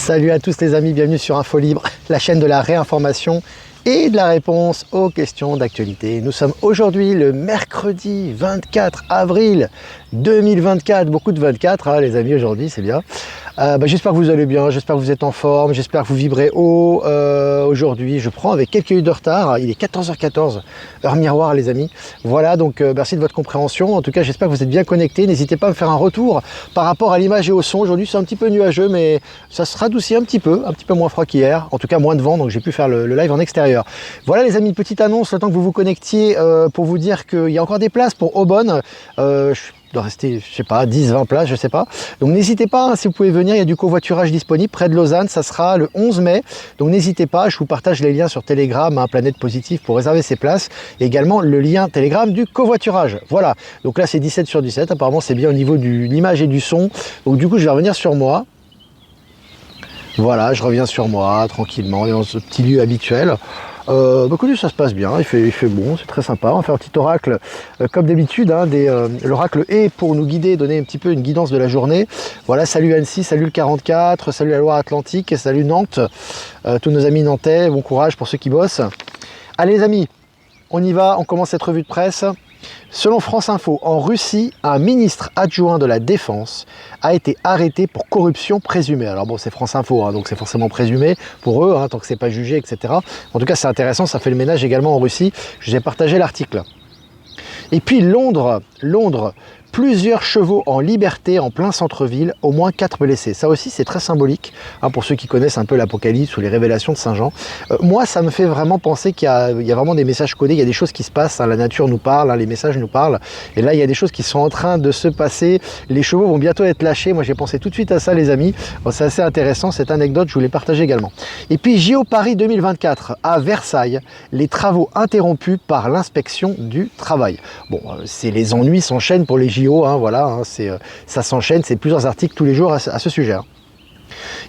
Salut à tous les amis, bienvenue sur Info Libre, la chaîne de la réinformation et de la réponse aux questions d'actualité. Nous sommes aujourd'hui le mercredi 24 avril 2024, beaucoup de 24 hein, les amis aujourd'hui, c'est bien. J'espère que vous allez bien, j'espère que vous êtes en forme, j'espère que vous vibrez haut. Aujourd'hui, je prends avec quelques minutes de retard, il est 14h14, heure miroir les amis. Voilà, donc merci de votre compréhension. En tout cas, j'espère que vous êtes bien connectés. N'hésitez pas à me faire un retour par rapport à l'image et au son. Aujourd'hui, c'est un petit peu nuageux, mais ça se radoucit un petit peu moins froid qu'hier. En tout cas, moins de vent, donc j'ai pu faire le live en extérieur. Voilà les amis, une petite annonce, le temps que vous vous connectiez pour vous dire qu'il y a encore des places pour Aubonne. Il doit rester, je sais pas, 10-20 places, je sais pas. Donc n'hésitez pas, hein, si vous pouvez venir, il y a du covoiturage disponible près de Lausanne, ça sera le 11 mai. Donc n'hésitez pas, je vous partage les liens sur Telegram, hein, Planète Positive pour réserver ces places. Et également le lien Telegram du covoiturage. Voilà, donc là c'est 17 sur 17, apparemment c'est bien au niveau de l'image et du son. Donc du coup je vais revenir sur moi. Voilà, je reviens sur moi tranquillement dans ce petit lieu habituel. Écoutez, ça se passe bien, il fait bon, c'est très sympa. On va faire un petit oracle comme d'habitude, hein, l'oracle est pour nous guider, donner un petit peu une guidance de la journée. Voilà, salut Annecy, salut le 44, salut la Loire-Atlantique, salut Nantes, tous nos amis nantais, bon courage pour ceux qui bossent. Allez les amis, on y va, on commence cette revue de presse. Selon France Info, en Russie, un ministre adjoint de la Défense a été arrêté pour corruption présumée. Alors bon, c'est France Info, hein, donc c'est forcément présumé pour eux, hein, tant que c'est pas jugé, etc. En tout cas, c'est intéressant, ça fait le ménage également en Russie. Je vous ai partagé l'article. Et puis Londres, plusieurs chevaux en liberté en plein centre-ville, au moins 4 blessés. Ça aussi, c'est très symbolique, hein, pour ceux qui connaissent un peu l'Apocalypse ou les révélations de Saint Jean. Moi, ça me fait vraiment penser qu'il y a vraiment des messages codés, il y a des choses qui se passent, hein, la nature nous parle, hein, les messages nous parlent. Et là, il y a des choses qui sont en train de se passer. Les chevaux vont bientôt être lâchés. Moi, j'ai pensé tout de suite à ça, les amis. Bon, c'est assez intéressant, cette anecdote, je vous l'ai partagée également. Et puis, JO Paris 2024, à Versailles, les travaux interrompus par l'inspection du travail. Bon, les ennuis s'enchaînent pour les JO. Hein, voilà, hein, ça s'enchaîne, c'est plusieurs articles tous les jours à ce sujet. Hein.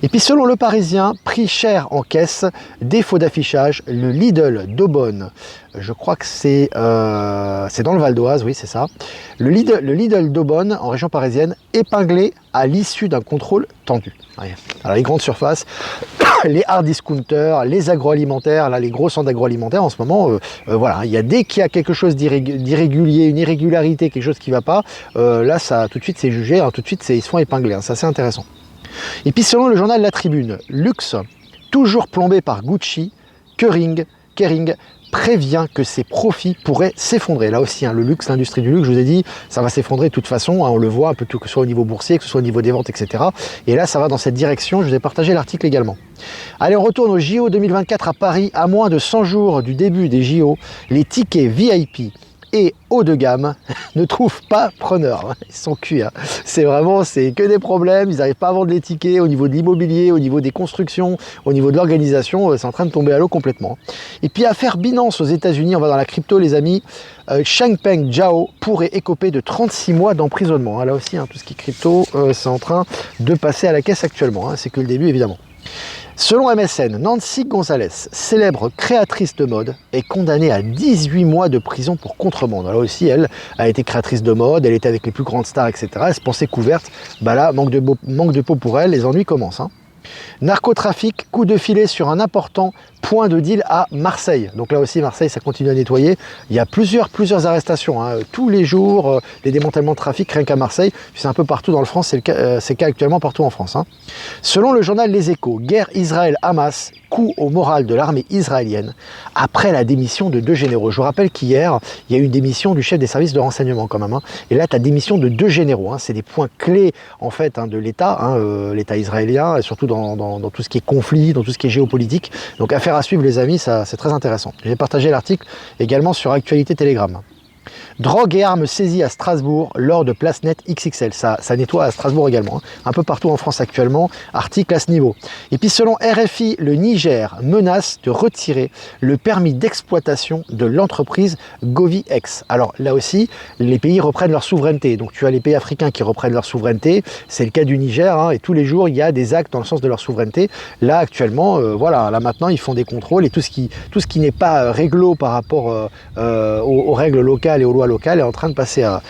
Et puis selon Le Parisien, prix cher en caisse, défaut d'affichage, le Lidl d'Aubonne, je crois que c'est dans le Val d'Oise, oui c'est ça, le Lidl d'Aubonne en région parisienne, épinglé à l'issue d'un contrôle tendu. Ouais. Alors les grandes surfaces, les hard discounters, les agroalimentaires, là les gros centres agroalimentaires en ce moment, voilà, dès qu'il y a quelque chose d'irrégulier, une irrégularité, quelque chose qui ne va pas, là ça tout de suite c'est jugé, hein, tout de suite ils se font épingler, hein, c'est assez intéressant. Et puis selon le journal La Tribune, luxe, toujours plombé par Gucci, Kering prévient que ses profits pourraient s'effondrer. Là aussi, hein, le luxe, l'industrie du luxe, je vous ai dit, ça va s'effondrer de toute façon, hein, on le voit un peu tout, que ce soit au niveau boursier, que ce soit au niveau des ventes, etc. Et là, ça va dans cette direction, je vous ai partagé l'article également. Allez, on retourne au JO 2024 à Paris, à moins de 100 jours du début des JO, les tickets VIP et haut de gamme ne trouvent pas preneur. Ils sont cuits. Hein. C'est que des problèmes. Ils n'arrivent pas à vendre les tickets au niveau de l'immobilier, au niveau des constructions, au niveau de l'organisation. C'est en train de tomber à l'eau complètement. Et puis affaire Binance aux États-Unis, on va dans la crypto les amis. Changpeng Zhao pourrait écoper de 36 mois d'emprisonnement. Hein, là aussi, hein, tout ce qui est crypto, c'est en train de passer à la caisse actuellement. Hein. C'est que le début évidemment. Selon MSN, Nancy Gonzalez, célèbre créatrice de mode, est condamnée à 18 mois de prison pour contrebande. Là aussi, elle a été créatrice de mode, elle était avec les plus grandes stars, etc. Elle se pensait couverte. Bah là, manque de peau pour elle, les ennuis commencent. Hein. Narcotrafic, coup de filet sur un important point de deal à Marseille. Donc là aussi, Marseille, ça continue à nettoyer. Il y a plusieurs arrestations. Hein. Tous les jours, des démantèlements de trafic, rien qu'à Marseille. C'est un peu partout dans le France, c'est le cas actuellement partout en France. Hein. Selon le journal Les Échos, guerre Israël-Hamas, coup au moral de l'armée israélienne après la démission de 2 généraux. Je vous rappelle qu'hier, il y a eu une démission du chef des services de renseignement quand même. Hein. Et là, tu as démission de 2 généraux. Hein. C'est des points clés en fait hein, de l'État, hein, l'État israélien, et surtout dans tout ce qui est conflit, dans tout ce qui est géopolitique. Donc affaire à suivre les amis, ça c'est très intéressant. J'ai partagé l'article également sur Actualité Telegram. Drogue et armes saisies à Strasbourg lors de Place Net XXL. Ça nettoie à Strasbourg également. Hein. Un peu partout en France actuellement. Article à ce niveau. Et puis selon RFI, le Niger menace de retirer le permis d'exploitation de l'entreprise GoviEx. Alors là aussi, les pays reprennent leur souveraineté. Donc tu as les pays africains qui reprennent leur souveraineté. C'est le cas du Niger. Hein, et tous les jours, il y a des actes dans le sens de leur souveraineté. Là actuellement, voilà, là maintenant, ils font des contrôles et tout ce qui n'est pas réglo par rapport aux règles locales et aux lois locale est en train de passer à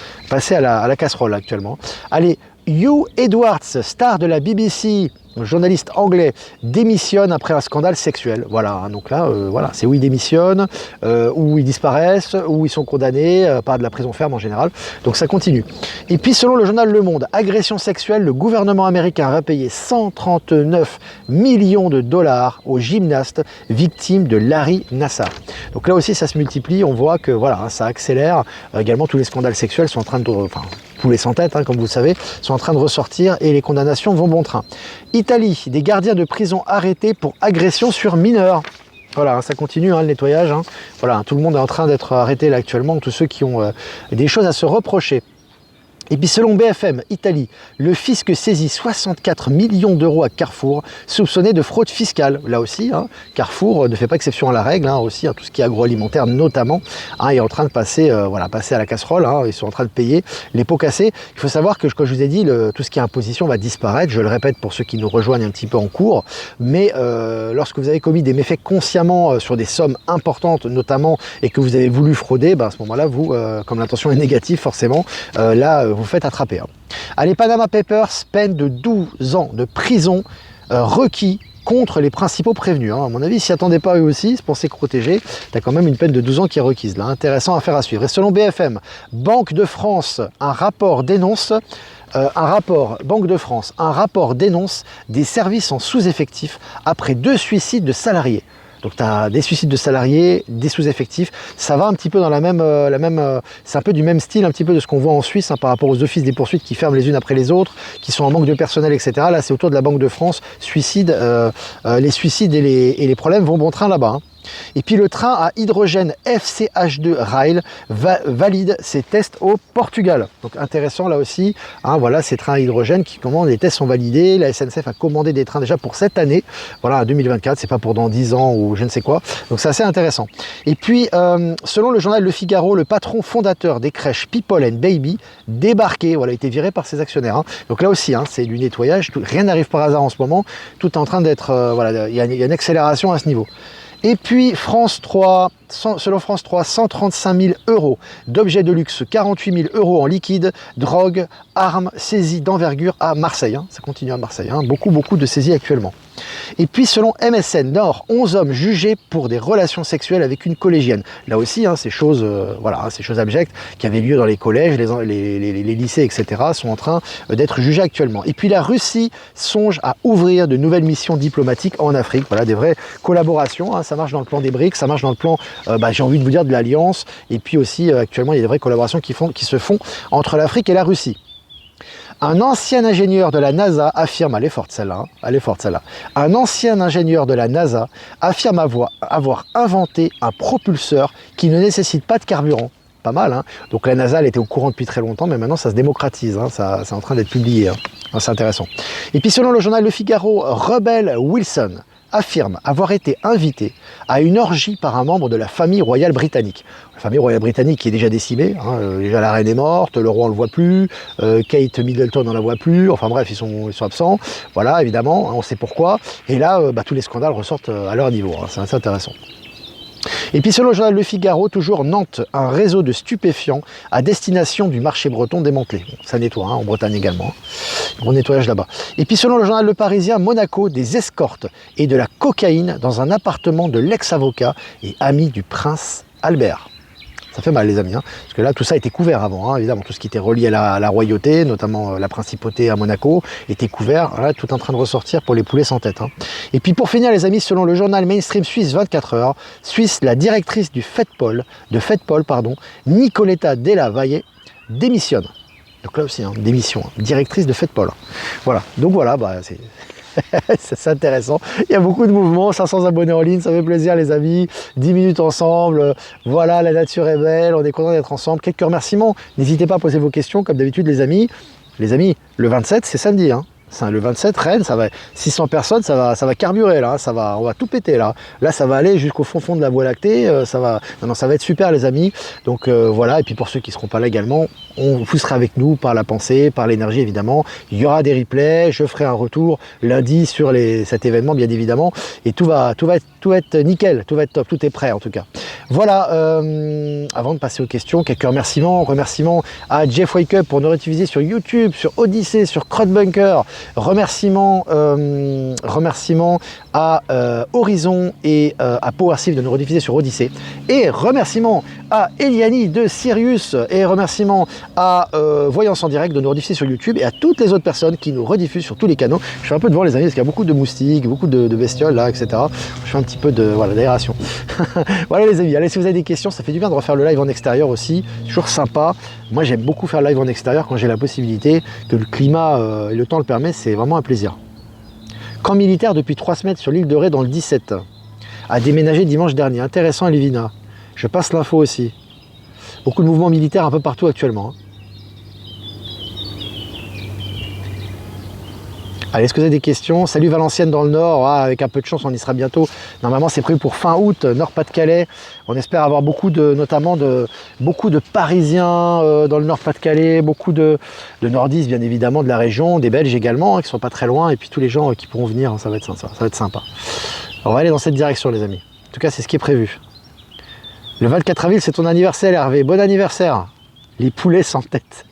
la casserole actuellement. Allez, Hugh Edwards, star de la BBC, journaliste anglais, démissionne après un scandale sexuel. Voilà, hein, donc là, voilà, c'est où ils démissionnent, où ils disparaissent, où ils sont condamnés, par de la prison ferme en général. Donc ça continue. Et puis selon le journal Le Monde, agression sexuelle, le gouvernement américain va payer 139 millions de dollars aux gymnastes victimes de Larry Nassar. Donc là aussi, ça se multiplie. On voit que voilà, hein, ça accélère. Également, tous les scandales sexuels sont en train de... Enfin, tous les sans-têtes, hein, comme vous le savez, sont en train de ressortir et les condamnations vont bon train. Italie, des gardiens de prison arrêtés pour agression sur mineurs. Voilà, hein, ça continue, hein, le nettoyage. Hein. Voilà, hein, tout le monde est en train d'être arrêté là actuellement, tous ceux qui ont des choses à se reprocher. Et puis selon BFM Italie, le fisc saisit 64 millions d'euros à Carrefour, soupçonné de fraude fiscale. Là aussi, hein, Carrefour ne fait pas exception à la règle, hein, aussi, hein, tout ce qui est agroalimentaire notamment, hein, est en train de passer, voilà, passer à la casserole, hein, ils sont en train de payer les pots cassés. Il faut savoir que, comme je vous ai dit, tout ce qui est imposition va disparaître, je le répète pour ceux qui nous rejoignent un petit peu en cours, mais lorsque vous avez commis des méfaits consciemment sur des sommes importantes notamment, et que vous avez voulu frauder, ben, à ce moment-là, vous, comme l'intention est négative forcément, là, vous faites attraper. Hein. Allez, Panama Papers, peine de 12 ans de prison requis contre les principaux prévenus. Hein. À mon avis, ils s'y attendaient pas eux aussi, ils se pensaient protégés. Tu as quand même une peine de 12 ans qui est requise. Là. Intéressant à faire à suivre. Et selon BFM, Banque de France, un rapport dénonce des services en sous-effectif après 2 suicides de salariés. Donc tu as des suicides de salariés, des sous-effectifs, ça va un petit peu dans c'est un peu du même style, un petit peu de ce qu'on voit en Suisse, hein, par rapport aux offices des poursuites qui ferment les unes après les autres, qui sont en manque de personnel, etc. Là c'est autour de la Banque de France, les suicides et les problèmes vont bon train là-bas. Hein. Et puis le train à hydrogène FCH2 Rail valide ses tests au Portugal. Donc intéressant là aussi, hein, voilà ces trains à hydrogène qui commandent, les tests sont validés, la SNCF a commandé des trains déjà pour cette année, voilà 2024, c'est pas pour dans 10 ans ou je ne sais quoi, donc c'est assez intéressant. Et puis selon le journal Le Figaro, le patron fondateur des crèches People and Baby débarqué, voilà, a été viré par ses actionnaires. Hein. Donc là aussi, hein, c'est du nettoyage, rien n'arrive par hasard en ce moment, tout est en train d'être, voilà, il y a une accélération à ce niveau. Et puis France 3, selon France 3, 135 000 euros d'objets de luxe, 48 000 euros en liquide, drogue, armes, saisies d'envergure à Marseille. Hein. Ça continue à Marseille, hein. Beaucoup de saisies actuellement. Et puis selon MSN Nord, 11 hommes jugés pour des relations sexuelles avec une collégienne. Là aussi, hein, ces choses, voilà, ces choses abjectes qui avaient lieu dans les collèges, les lycées, etc. sont en train d'être jugés actuellement. Et puis la Russie songe à ouvrir de nouvelles missions diplomatiques en Afrique. Voilà, des vraies collaborations. Hein, ça marche dans le plan des BRICS, ça marche dans le plan, j'ai envie de vous dire, de l'Alliance. Et puis aussi, actuellement, il y a des vraies collaborations qui se font entre l'Afrique et la Russie. Un ancien ingénieur de la NASA affirme, elle est forte celle-là, hein, elle est forte celle-là. Un ancien ingénieur de la NASA affirme avoir inventé un propulseur qui ne nécessite pas de carburant. Pas mal, hein. Donc la NASA, elle était au courant depuis très longtemps, mais maintenant ça se démocratise, hein, c'est en train d'être publié. Hein. C'est intéressant. Et puis selon le journal Le Figaro, Rebel Wilson affirme avoir été invité à une orgie par un membre de la famille royale britannique. La famille royale britannique qui est déjà décimée, hein, déjà la reine est morte, le roi on le voit plus, Kate Middleton on la voit plus, enfin bref ils sont absents, voilà évidemment, hein, on sait pourquoi, et là tous les scandales ressortent à leur niveau, hein, c'est assez intéressant. Et puis selon le journal Le Figaro, toujours Nantes, un réseau de stupéfiants à destination du marché breton démantelé. Bon, ça nettoie, hein, en Bretagne également. Hein. Gros nettoyage là-bas. Et puis selon le journal Le Parisien, Monaco, des escortes et de la cocaïne dans un appartement de l'ex-avocat et ami du prince Albert. Ça fait mal les amis, hein, parce que là tout ça était couvert avant, hein, évidemment, tout ce qui était relié à la royauté, notamment la principauté à Monaco, était couvert, là tout en train de ressortir pour les poulets sans tête. Hein. Et puis pour finir les amis, selon le journal mainstream suisse 24 heures, la directrice de FedPol, Nicoletta Della Valle, démissionne. Donc là aussi, hein, démission, hein, directrice de FedPol. Voilà, donc voilà, c'est... c'est intéressant, il y a beaucoup de mouvements, 500 abonnés en ligne, ça fait plaisir les amis, 10 minutes ensemble, voilà, la nature est belle, on est content d'être ensemble, quelques remerciements, n'hésitez pas à poser vos questions comme d'habitude les amis, le 27 c'est samedi, hein. Le 27, Rennes, ça va 600 personnes, ça va carburer là, on va tout péter là. Là, ça va aller jusqu'au fond de la Voie lactée, ça va être super les amis. Donc voilà, et puis pour ceux qui ne seront pas là également, vous serez avec nous par la pensée, par l'énergie évidemment. Il y aura des replays, je ferai un retour lundi sur cet événement bien évidemment, et tout va être nickel, tout va être top, tout est prêt en tout cas. Voilà, avant de passer aux questions, quelques remerciements à Jeff Wake Up pour nous rediffuser sur YouTube, sur Odyssée, sur Crowdbunker. Remerciements à Horizon et à Powersive de nous rediffuser sur Odyssée. Et remerciements à Eliani de Sirius. Et remerciements à Voyance en direct de nous rediffuser sur YouTube. Et à toutes les autres personnes qui nous rediffusent sur tous les canaux. Je suis un peu devant les amis parce qu'il y a beaucoup de moustiques, beaucoup de bestioles là, etc. Je fais un petit peu d'aération. Voilà les amis, allez, si vous avez des questions, ça fait du bien de refaire le live en extérieur aussi. C'est toujours sympa. Moi j'aime beaucoup faire le live en extérieur quand j'ai la possibilité, que le climat et le temps le permet, c'est vraiment un plaisir. Camp militaire depuis 3 semaines sur l'île de Ré dans le 17. A déménagé dimanche dernier. Intéressant à Lévina. Je passe l'info aussi. Beaucoup de mouvements militaires un peu partout actuellement. Allez, est-ce que vous avez des questions? Salut Valenciennes dans le Nord, avec un peu de chance on y sera bientôt. Normalement c'est prévu pour fin août, Nord-Pas-de-Calais. On espère avoir beaucoup de Parisiens dans le Nord-Pas-de-Calais, beaucoup de Nordistes bien évidemment de la région, des Belges également qui sont pas très loin, et puis tous les gens qui pourront venir, ça va être sympa. On va aller dans cette direction les amis. En tout cas c'est ce qui est prévu. Le 24 avril c'est ton anniversaire Hervé, bon anniversaire. Les poulets sans tête,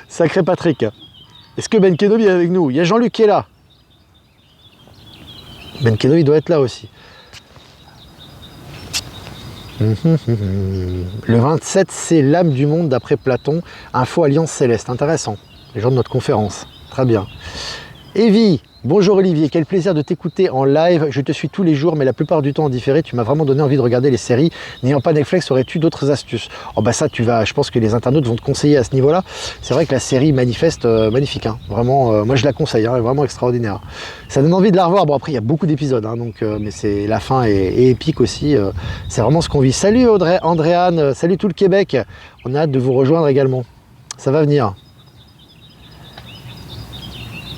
Sacré Patrick. Est-ce que Ben Kenobi est avec nous? Il y a Jean-Luc qui est là. Ben Kenobi doit être là aussi. Le 27, c'est l'âme du monde d'après Platon. Info Alliance Céleste. Intéressant. Les gens de notre conférence. Très bien. Evie, bonjour Olivier, quel plaisir de t'écouter en live. Je te suis tous les jours, mais la plupart du temps en différé. Tu m'as vraiment donné envie de regarder les séries. N'ayant pas Netflix, aurais-tu d'autres astuces? Oh bah ça, je pense que les internautes vont te conseiller à ce niveau-là. C'est vrai que la série Manifeste, magnifique. Hein. Vraiment, moi je la conseille, hein, vraiment extraordinaire. Ça donne envie de la revoir. Bon après, il y a beaucoup d'épisodes, hein, mais la fin est épique aussi. C'est vraiment ce qu'on vit. Salut Andréane, salut tout le Québec. On a hâte de vous rejoindre également. Ça va venir.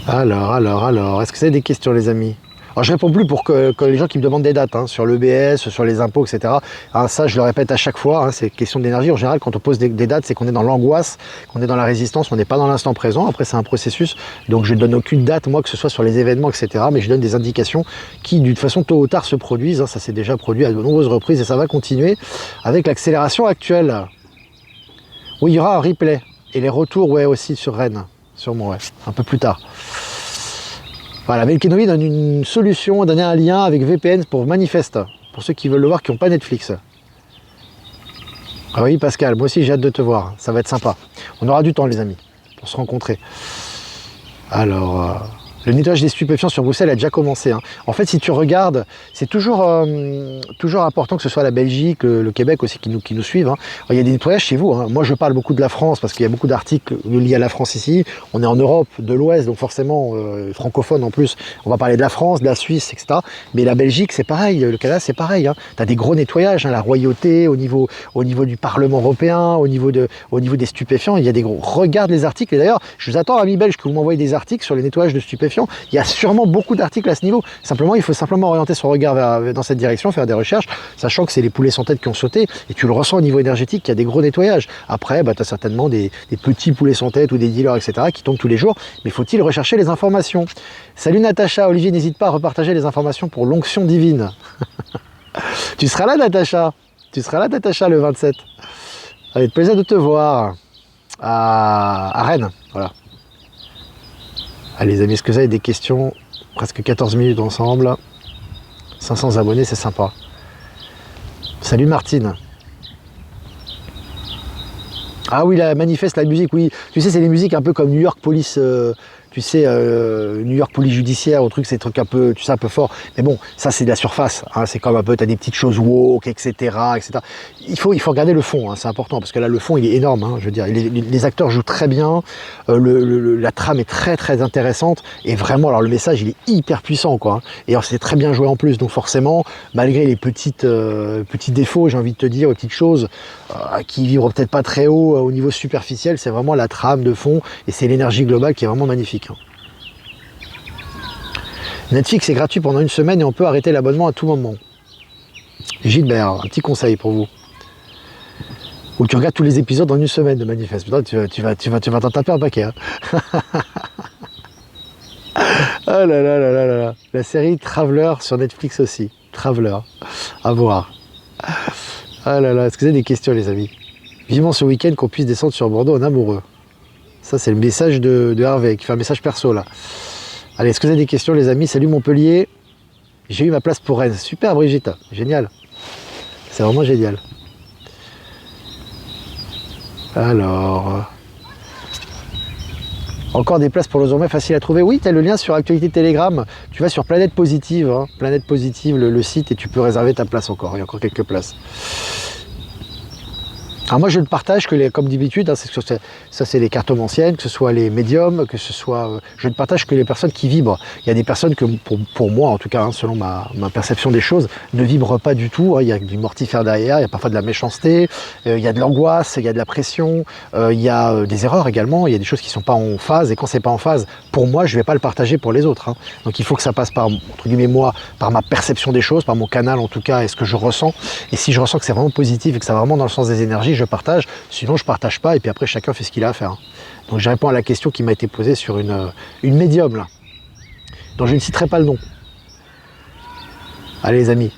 Alors, est-ce que vous avez des questions les amis? Alors je réponds plus pour que les gens qui me demandent des dates, hein, sur l'EBS, sur les impôts, etc. Hein, ça je le répète à chaque fois, hein, c'est question d'énergie. En général quand on pose des dates, c'est qu'on est dans l'angoisse, qu'on est dans la résistance, on n'est pas dans l'instant présent. Après c'est un processus, donc je ne donne aucune date, moi, que ce soit sur les événements, etc. Mais je donne des indications qui d'une façon tôt ou tard se produisent, hein. Ça s'est déjà produit à de nombreuses reprises et ça va continuer avec l'accélération actuelle. Oui, il y aura un replay et les retours, ouais, aussi sur Rennes. Sûrement, ouais, un peu plus tard. Voilà, Ben Kenobi donne une solution, donner un lien avec VPN pour Manifeste, pour ceux qui veulent le voir, qui n'ont pas Netflix. Ah oui, Pascal, moi aussi j'ai hâte de te voir, ça va être sympa. On aura du temps, les amis, pour se rencontrer. Alors, le nettoyage des stupéfiants sur Bruxelles a déjà commencé. Hein. En fait, si tu regardes, c'est toujours important que ce soit la Belgique, le Québec aussi qui nous suivent. Hein. Il y a des nettoyages chez vous. Hein. Moi, je parle beaucoup de la France parce qu'il y a beaucoup d'articles liés à la France ici. On est en Europe de l'Ouest, donc forcément francophone en plus. On va parler de la France, de la Suisse, etc. Mais la Belgique, c'est pareil. Le Canada, c'est pareil. Hein. Tu as des gros nettoyages, hein, la royauté, au niveau du Parlement européen, au niveau des stupéfiants. Il y a des gros. Regarde les articles. Et d'ailleurs, je vous attends, amis belges, que vous m'envoyez des articles sur les nettoyages de stupéfiants. Il y a sûrement beaucoup d'articles à ce niveau. Simplement, il faut orienter son regard dans cette direction, faire des recherches, sachant que c'est les poulets sans tête qui ont sauté, et tu le ressens au niveau énergétique, il y a des gros nettoyages. Après, tu as certainement des petits poulets sans tête ou des dealers, etc., qui tombent tous les jours, mais faut-il rechercher les informations? Salut Natacha, Olivier, n'hésite pas à repartager les informations pour l'onction divine. Tu seras là, Natacha? Tu seras là, Natacha, le 27. Avec plaisir de te voir à Rennes, voilà. Allez les amis, est-ce que vous avez des questions? Presque 14 minutes ensemble. 500 abonnés, c'est sympa. Salut Martine. Ah oui, la Manifeste, la musique, oui. Tu sais, c'est des musiques un peu comme New York Police tu sais, New York police judiciaire, au truc, c'est des trucs un peu, tu sais, un peu fort. Mais bon, ça c'est de la surface, hein, c'est comme un peu, tu as des petites choses woke, etc. etc. Il faut regarder le fond, hein, c'est important, parce que là, le fond, il est énorme, hein, je veux dire. Les acteurs jouent très bien, la trame est très très intéressante, et vraiment, alors le message, il est hyper puissant, quoi. Hein. Et alors, c'est très bien joué en plus, donc forcément, malgré les petits défauts, j'ai envie de te dire, les petites choses qui vibrent peut-être pas très haut au niveau superficiel, c'est vraiment la trame de fond, et c'est l'énergie globale qui est vraiment magnifique. Netflix est gratuit pendant 1 semaine et on peut arrêter l'abonnement à tout moment. Gilbert, un petit conseil pour vous. Ou tu regardes tous les épisodes en 1 semaine de Manifeste. Putain, tu vas t'en taper un paquet. Hein. Ah là là là là là. La série Traveler sur Netflix aussi. Traveler. À voir. Ah là là. Est-ce que vous avez des questions, les amis? Vivement ce week-end qu'on puisse descendre sur Bordeaux en amoureux. Ça, c'est le message de Hervé qui fait un message perso là. Allez, est-ce que vous avez des questions, les amis? Salut Montpellier. J'ai eu ma place pour Rennes. Super, Brigitte. Génial. C'est vraiment génial. Alors... Encore des places pour le Zourmet facile à trouver. Oui, tu as le lien sur Actualité Telegram. Tu vas sur Planète Positive. Hein. Planète Positive, le site, et tu peux réserver ta place encore. Il y a encore quelques places. Alors moi je ne partage que comme d'habitude, hein, ça c'est les cartomanciennes, que ce soit les médiums, que ce soit... je ne partage que les personnes qui vibrent. Il y a des personnes que, pour moi en tout cas, hein, selon ma perception des choses, ne vibrent pas du tout. Hein. Il y a du mortifère derrière, il y a parfois de la méchanceté, il y a de l'angoisse, il y a de la pression, il y a des erreurs également, il y a des choses qui ne sont pas en phase, et quand c'est pas en phase, pour moi je ne vais pas le partager pour les autres. Hein. Donc il faut que ça passe par, entre guillemets moi, par ma perception des choses, par mon canal en tout cas, et ce que je ressens. Et si je ressens que c'est vraiment positif et que ça va vraiment dans le sens des énergies, je partage, sinon je partage pas, et puis après chacun fait ce qu'il a à faire. Donc je réponds à la question qui m'a été posée sur une médium là, dont je ne citerai pas le nom. Allez les amis,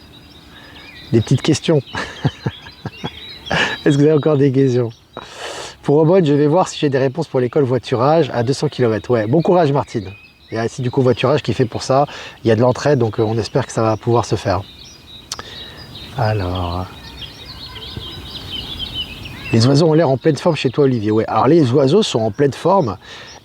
des petites questions. Est-ce que vous avez encore des questions? Pour Robot, je vais voir si j'ai des réponses pour l'école voiturage à 200 km. Ouais, bon courage Martine. Et ainsi du coup voiturage qui fait pour ça, il y a de l'entraide, donc on espère que ça va pouvoir se faire. Alors... Les oiseaux ont l'air en pleine forme chez toi, Olivier. Ouais. Alors les oiseaux sont en pleine forme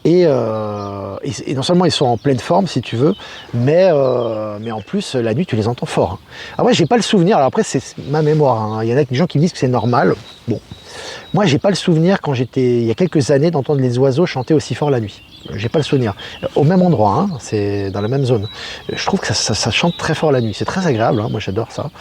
et non seulement ils sont en pleine forme, si tu veux, mais en plus la nuit tu les entends fort. Hein. Après j'ai pas le souvenir. Alors après c'est ma mémoire. Hein. Il y en a des gens qui me disent que c'est normal. Bon, moi j'ai pas le souvenir quand j'étais il y a quelques années d'entendre les oiseaux chanter aussi fort la nuit. J'ai pas le souvenir. Au même endroit, hein, c'est dans la même zone. Je trouve que ça chante très fort la nuit. C'est très agréable, hein, moi j'adore ça.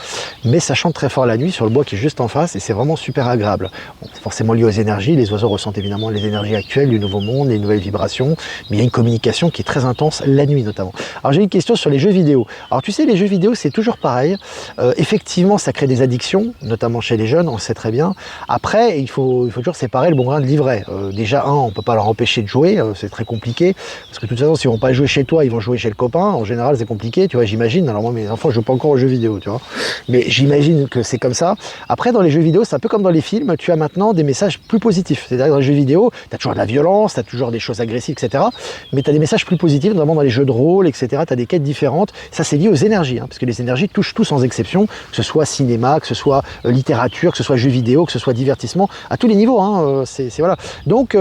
Mais ça chante très fort la nuit sur le bois qui est juste en face et c'est vraiment super agréable. Bon, c'est forcément lié aux énergies. Les oiseaux ressentent évidemment les énergies actuelles du nouveau monde, les nouvelles vibrations. Mais il y a une communication qui est très intense la nuit notamment. Alors j'ai une question sur les jeux vidéo. Alors tu sais, les jeux vidéo c'est toujours pareil. Effectivement, ça crée des addictions, notamment chez les jeunes, on le sait très bien. Après, il faut toujours séparer le bon grain de l'ivraie. Déjà, on peut pas leur empêcher de jouer, c'est très compliqué, parce que de toute façon, s'ils vont pas jouer chez toi, ils vont jouer chez le copain. En général, c'est compliqué, tu vois, j'imagine. Alors moi, mes enfants, je joue pas encore aux jeux vidéo, tu vois. Mais j'imagine que c'est comme ça. Après, dans les jeux vidéo, c'est un peu comme dans les films, tu as maintenant des messages plus positifs. C'est-à-dire dans les jeux vidéo, tu as toujours de la violence, tu as toujours des choses agressives, etc. Mais tu as des messages plus positifs, notamment dans les jeux de rôle, etc. Tu as des quêtes différentes. Ça, c'est lié aux énergies, hein, parce que les énergies touchent tout sans exception, que ce soit cinéma, que ce soit littérature, que ce soit jeux vidéo, que ce soit divertissement, à tous les niveaux. Hein, voilà. Donc,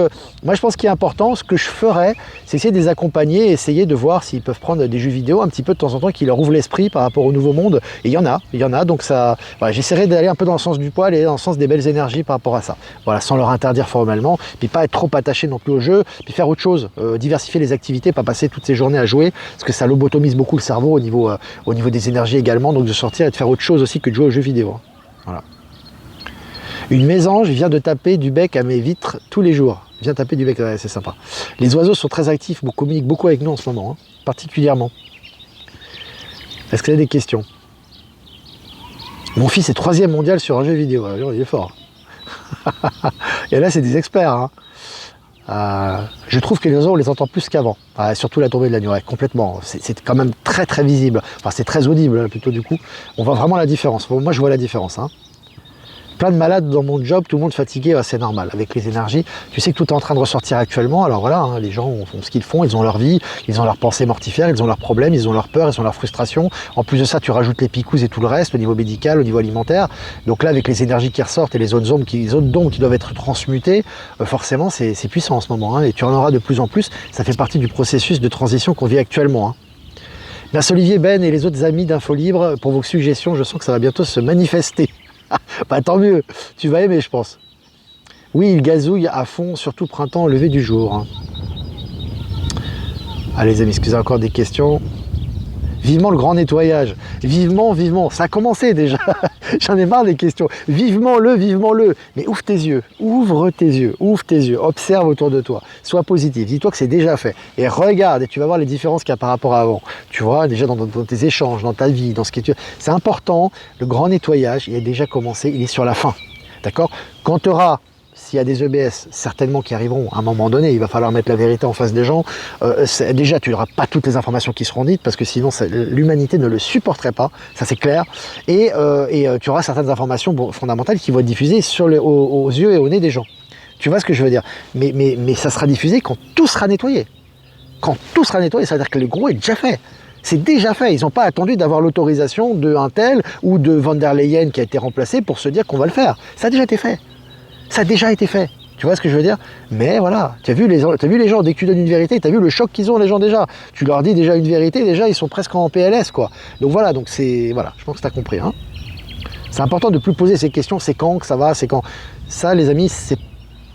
moi, je pense qu'il est important, ce que je ferais, c'est essayer de les accompagner, essayer de voir s'ils peuvent prendre des jeux vidéo un petit peu de temps en temps qui leur ouvrent l'esprit par rapport au nouveau monde. Et il y en a. Donc ça, voilà, j'essaierai d'aller un peu dans le sens du poil et dans le sens des belles énergies par rapport à ça. Voilà, sans leur interdire formellement, puis pas être trop attaché non plus au jeu, puis faire autre chose, diversifier les activités, pas passer toutes ces journées à jouer, parce que ça lobotomise beaucoup le cerveau au niveau des énergies également, donc de sortir et de faire autre chose aussi que de jouer aux jeux vidéo. Voilà. Une mésange vient de taper du bec à mes vitres tous les jours. Vient taper du bec, ouais, c'est sympa. Les oiseaux sont très actifs, communiquent beaucoup avec nous en ce moment, hein, particulièrement. Est-ce que vous avez des questions? Mon fils est 3e mondial sur un jeu vidéo, alors, il est fort. Et là, c'est des experts. Hein. Je trouve que les oiseaux, on les entend plus qu'avant. Surtout la tombée de la nuit, ouais, complètement. C'est quand même très très visible. Enfin, c'est très audible plutôt du coup. On voit vraiment la différence. Moi, je vois la différence. Hein. plein de malades dans mon job, tout le monde fatigué, c'est normal, avec les énergies. Tu sais que tout est en train de ressortir actuellement, alors voilà, hein, les gens font ce qu'ils font, ils ont leur vie, ils ont leurs pensées mortifères, ils ont leurs problèmes, ils ont leurs peurs, ils ont leurs frustrations. En plus de ça, tu rajoutes les picouses et tout le reste, au niveau médical, au niveau alimentaire. Donc là, avec les énergies qui ressortent et les zones d'ombre qui doivent être transmutées, forcément, c'est puissant en ce moment, hein, et tu en auras de plus en plus. Ça fait partie du processus de transition qu'on vit actuellement. Hein. Merci Olivier, Ben et les autres amis d'Info Libre pour vos suggestions. Je sens que ça va bientôt se manifester. Bah tant mieux, tu vas aimer je pense. Oui, il gazouille à fond, surtout printemps au lever du jour. Hein. Allez les amis, excusez encore des questions. Vivement le grand nettoyage. Vivement, vivement. Ça a commencé déjà. J'en ai marre des questions. Vivement le, vivement le. Mais ouvre tes yeux. Ouvre tes yeux. Ouvre tes yeux. Observe autour de toi. Sois positif. Dis-toi que c'est déjà fait. Et regarde et tu vas voir les différences qu'il y a par rapport à avant. Tu vois, déjà dans tes échanges, dans ta vie, dans ce que tu... C'est important. Le grand nettoyage, il a déjà commencé. Il est sur la fin. D'accord? Quand tu auras... S'il y a des EBS, certainement qui arriveront à un moment donné, il va falloir mettre la vérité en face des gens. Déjà, tu n'auras pas toutes les informations qui seront dites, parce que sinon, l'humanité ne le supporterait pas, ça c'est clair. Et tu auras certaines informations fondamentales qui vont être diffusées aux yeux et au nez des gens. Tu vois ce que je veux dire? Mais ça sera diffusé quand tout sera nettoyé. Quand tout sera nettoyé, ça veut dire que le gros est déjà fait. C'est déjà fait. Ils n'ont pas attendu d'avoir l'autorisation d'un tel ou de Van der Leyen qui a été remplacé pour se dire qu'on va le faire. Ça a déjà été fait. Ça a déjà été fait, tu vois ce que je veux dire? Mais voilà, tu as vu les gens, dès que tu donnes une vérité, tu as vu le choc qu'ils ont les gens déjà. Tu leur dis déjà une vérité, déjà ils sont presque en PLS quoi. Donc voilà, voilà, je pense que tu as compris. Hein. C'est important de ne plus poser ces questions, c'est quand que ça va, c'est quand. Ça les amis, c'est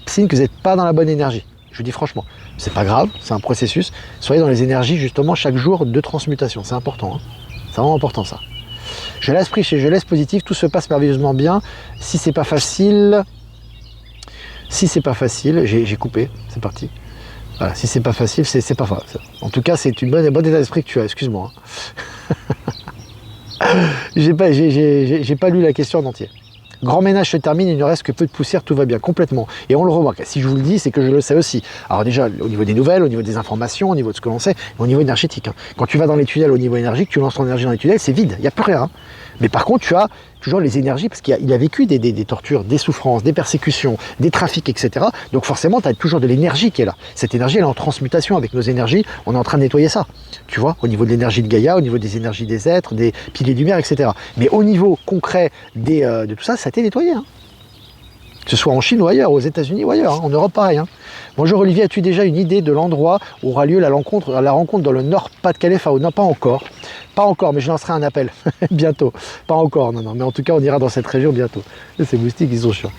signe que vous n'êtes pas dans la bonne énergie. Je vous dis franchement, c'est pas grave, c'est un processus. Soyez dans les énergies justement chaque jour de transmutation, c'est important. Hein. C'est vraiment important ça. Je laisse pris, je laisse positif, tout se passe merveilleusement bien. Si c'est pas facile... Si c'est pas facile, j'ai coupé, c'est parti. Voilà, si c'est pas facile, c'est pas facile. En tout cas, c'est une bonne état d'esprit que tu as, excuse-moi. J'ai pas lu la question en entier. Grand ménage se termine, il ne reste que peu de poussière, tout va bien, complètement. Et on le remarque. Si je vous le dis, c'est que je le sais aussi. Alors déjà, au niveau des nouvelles, au niveau des informations, au niveau de ce que l'on sait, au niveau énergétique. Hein. Quand tu vas dans les tunnels au niveau énergique, tu lances ton énergie dans les tunnels, c'est vide, il n'y a plus rien. Hein. Mais par contre, tu as toujours les énergies, parce qu'il a vécu des tortures, des souffrances, des persécutions, des trafics, etc. Donc forcément, tu as toujours de l'énergie qui est là. Cette énergie, elle est en transmutation avec nos énergies. On est en train de nettoyer ça, tu vois, au niveau de l'énergie de Gaïa, au niveau des énergies des êtres, des piliers de lumière, etc. Mais au niveau concret de tout ça, ça a été nettoyé. Hein. Que ce soit en Chine ou ailleurs, aux États-Unis ou ailleurs, hein, en Europe pareil. Hein. Bonjour Olivier, as-tu déjà une idée de l'endroit où aura lieu la rencontre dans le Nord-Pas-de-Calais? Non, pas encore. Pas encore, mais je lancerai un appel bientôt. Pas encore, non, mais en tout cas, on ira dans cette région bientôt. Ces moustiques, ils sont chiants.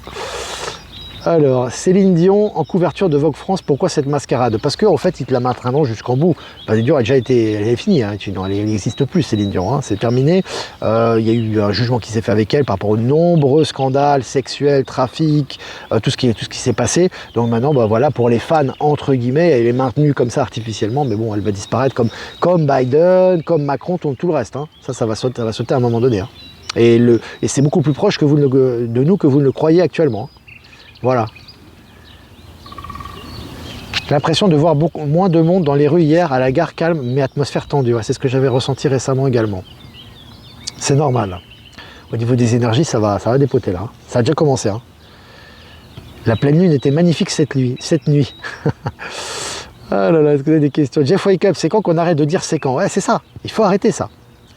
Alors, Céline Dion en couverture de Vogue France, pourquoi cette mascarade? Parce qu'en fait, il te la maintenait jusqu'en bout. Céline Dion a déjà été, elle est finie, hein, elle n'existe plus, Céline Dion, hein, c'est terminé. Il y a eu un jugement qui s'est fait avec elle par rapport aux nombreux scandales sexuels, trafics, tout ce qui s'est passé. Donc maintenant, voilà, pour les fans, entre guillemets, elle est maintenue comme ça artificiellement, mais bon, elle va disparaître comme Biden, comme Macron, tout le reste. Hein. Ça va sauter à un moment donné. Hein. Et c'est beaucoup plus proche de nous que vous ne le croyez actuellement. Hein. Voilà. J'ai l'impression de voir beaucoup moins de monde dans les rues hier, à la gare calme, mais atmosphère tendue. Ouais, c'est ce que j'avais ressenti récemment également. C'est normal. Au niveau des énergies, ça va dépoter là. Hein. Ça a déjà commencé. Hein. La pleine lune était magnifique cette nuit. Ah là là, est-ce que vous avez des questions? Jeff Wake Up, c'est quand qu'on arrête de dire c'est quand? Ouais, c'est ça. Il faut arrêter ça.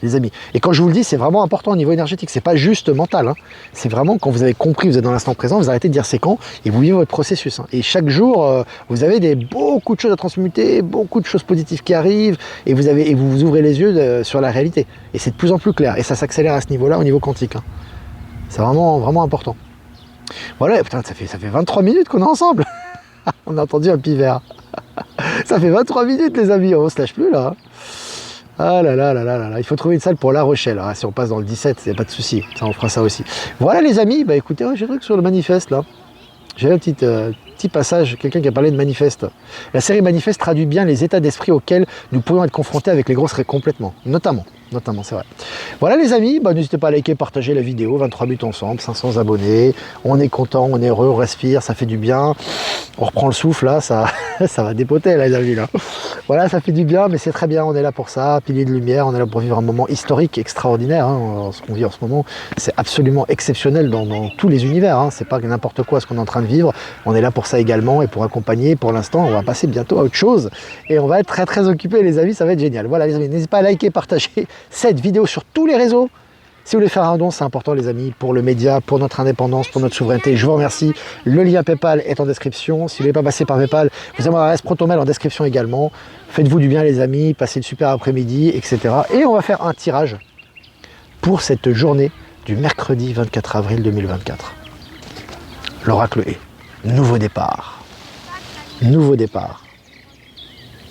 Les amis. Et quand je vous le dis, c'est vraiment important au niveau énergétique. C'est pas juste mental. Hein. C'est vraiment quand vous avez compris, vous êtes dans l'instant présent, vous arrêtez de dire c'est quand et vous vivez votre processus. Hein. Et chaque jour, vous avez beaucoup de choses à transmuter, beaucoup de choses positives qui arrivent et vous ouvrez les yeux sur la réalité. Et c'est de plus en plus clair. Et ça s'accélère à ce niveau-là, au niveau quantique. Hein. C'est vraiment, vraiment important. Voilà, putain, ça fait 23 minutes qu'on est ensemble. On a entendu un pivert. Ça fait 23 minutes, les amis. On se lâche plus là. Hein. Ah là là là là là là, il faut trouver une salle pour La Rochelle. Ah, si on passe dans le 17, il n'y a pas de souci. Ça, on fera ça aussi. Voilà les amis, bah écoutez, j'ai un truc sur le manifeste là. J'ai un petit passage, quelqu'un qui a parlé de manifeste. La série Manifeste traduit bien les états d'esprit auxquels nous pourrions être confrontés avec les grosses complètement, notamment. Notamment, c'est vrai. Voilà les amis, bah, n'hésitez pas à liker, partager la vidéo, 23 buts ensemble, 500 abonnés, on est content, on est heureux, on respire, ça fait du bien, on reprend le souffle là, ça, ça va dépoter là, les amis là. Voilà, ça fait du bien, mais c'est très bien, on est là pour ça, pilier de lumière, on est là pour vivre un moment historique, extraordinaire, hein. Ce qu'on vit en ce moment, c'est absolument exceptionnel dans tous les univers, hein. C'est pas n'importe quoi ce qu'on est en train de vivre, on est là pour ça également et pour accompagner. Pour l'instant, on va passer bientôt à autre chose et on va être très occupé les amis, ça va être génial. Voilà les amis, n'hésitez pas à liker, partager cette vidéo sur tous les réseaux. Si vous voulez faire un don, c'est important les amis, pour le média, pour notre indépendance, pour notre souveraineté. Je vous remercie. Le lien PayPal est en description. Si vous ne voulez pas passer par PayPal, vous avez mon adresse Protonmail en description également. Faites-vous du bien les amis, passez une super après-midi, etc. Et on va faire un tirage pour cette journée du mercredi 24 avril 2024. L'oracle est nouveau départ. Nouveau départ.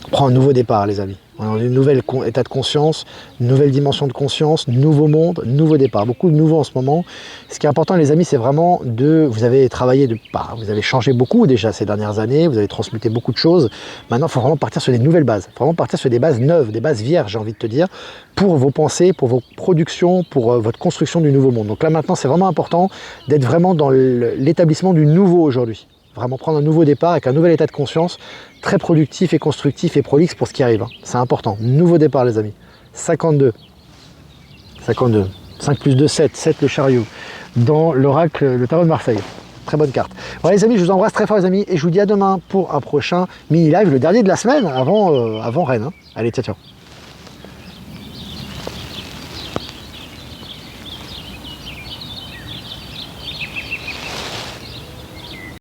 On prend un nouveau départ les amis. On est dans une nouvelle état de conscience, une nouvelle dimension de conscience, nouveau monde, nouveau départ. Beaucoup de nouveaux en ce moment. Ce qui est important les amis, c'est vraiment vous avez travaillé, vous avez changé beaucoup déjà ces dernières années, vous avez transmuté beaucoup de choses. Maintenant, il faut vraiment partir sur des nouvelles bases. Il faut vraiment partir sur des bases neuves, des bases vierges, j'ai envie de te dire, pour vos pensées, pour vos productions, pour votre construction du nouveau monde. Donc là maintenant, c'est vraiment important d'être vraiment dans l'établissement du nouveau aujourd'hui. Vraiment prendre un nouveau départ avec un nouvel état de conscience, très productif et constructif et prolixe pour ce qui arrive. C'est important. Nouveau départ les amis. 52. 52. 5 plus 2, 7. 7 le chariot. Dans l'oracle, le tarot de Marseille. Très bonne carte. Voilà les amis, je vous embrasse très fort les amis et je vous dis à demain pour un prochain mini live, le dernier de la semaine avant Rennes. Hein. Allez, ciao ciao.